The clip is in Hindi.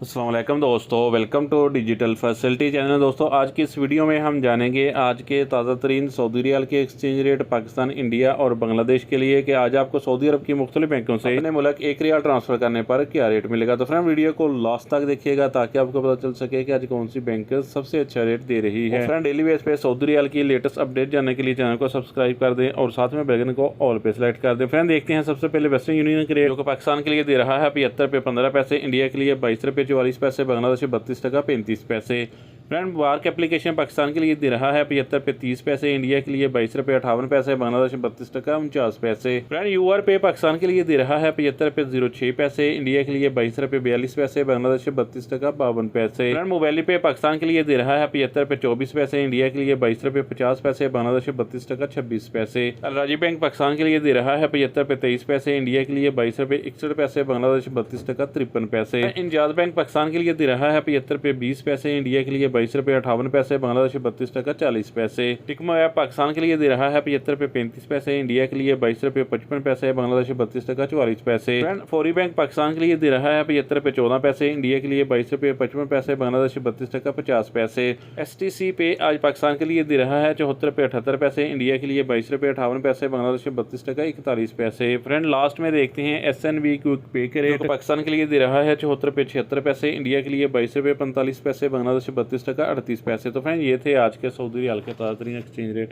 अस्सलाम वालेकुम दोस्तों, welcome to digital facility channel. दोस्तों आज की इस वीडियो में हम जानेंगे आज के ताज़ा तरीन सऊदी रियाल के एक्सचेंज रेट पाकिस्तान, इंडिया और बांग्लादेश के लिए कि आज आपको सऊदी अरब की मुख्तलिफ बैंकों से अपने मुल्क एक रियाल ट्रांसफ़र करने पर क्या रेट मिलेगा। तो फ्रेंड वीडियो को लास्ट तक देखिएगा ताकि आपको पता चल सके कि आज कौन सी बैंक सबसे अच्छा रेट दे रही है। फ्रेंड डेली बेस पे सऊदी रियाल की लेटेस्ट अपडेट जानने के लिए चैनल को सब्सक्राइब कर दें और साथ में बेल आइकन को ऑल पे सेलेक्ट कर दें। फ्रेंड देखते हैं सबसे पहले वेस्टर्न यूनियन के रेट जो पाकिस्तान के लिए दे रहा है 75 रुपये 15 पैसे, इंडिया के लिए 22 रुपये 44 पैसे, बांग्लादेश 32 टका 35 पैसे। फ्रेंड वार्क एप्लीकेशन पाकिस्तान के लिए दे रहा है 75 पे 30 पैसे, इंडिया के लिए 22 रुपये 58 पैसे, बांग्लादेश 32 टका 49 पैसे। फ्रेंड यूआर पे पाकिस्तान के लिए दे रहा है 75 रुपये 06 पैसे, इंडिया के लिए 22 रुपये 42 पैसे, बांग्लादेश 32 टका 52 पैसे। फ्रेंड मोबाइल पे पाकिस्तान के लिए दे रहा है 75 रुपये 24 पैसे, इंडिया के लिए 22 रुपये 50 पैसे, बांग्लादेश 32 टका 26 पैसे। अलराजी बैंक पाकिस्तान के लिए दे रहा है 75 रुपये 23 पैसे, इंडिया के लिए 22 रुपये 61 पैसे, बांग्लादेश 32 टका 53 पैसे। इंजाज बैंक पाकिस्तान के लिए दे रहा है 75 रुपये 20 पैसे, इंडिया के लिए 22 रुपये 58 पैसे, बांग्लादेश 32 टका 40 पैसे। टिकमो ऐप पाकिस्तान के लिए दे रहा है 75 रुपये 35 पैसे, इंडिया के लिए 22 रुपये 55 पैसे, बांग्लादेश 32 टका 44 पैसे। फौरी बैंक पाकिस्तान के लिए दे रहा है 75 रुपये 14 पैसे, इंडिया के लिए 22 रुपये 55 पैसे, बांग्लादेश 32 टका 50 पैसे। STC पे आज पाकिस्तान के लिए दे रहा है 74 रुपये 78 पैसे, इंडिया के लिए 22 रुपये 58 पैसे, बांग्लादेश 32 टका 41 पैसे। फ्रेंड लास्ट में देखते हैं SNB क्विक पे के रेट पाकिस्तान के लिए दे रहा है 74 रुपये 76 पैसे, इंडिया के लिए 22 रुपये 45 पैसे, बांग्लादेश 32 टका 38 पैसे। तो फ्रेंड ये थे आज के सऊदी रियाल के ताज़ा तरीन एक्सचेंज रेट।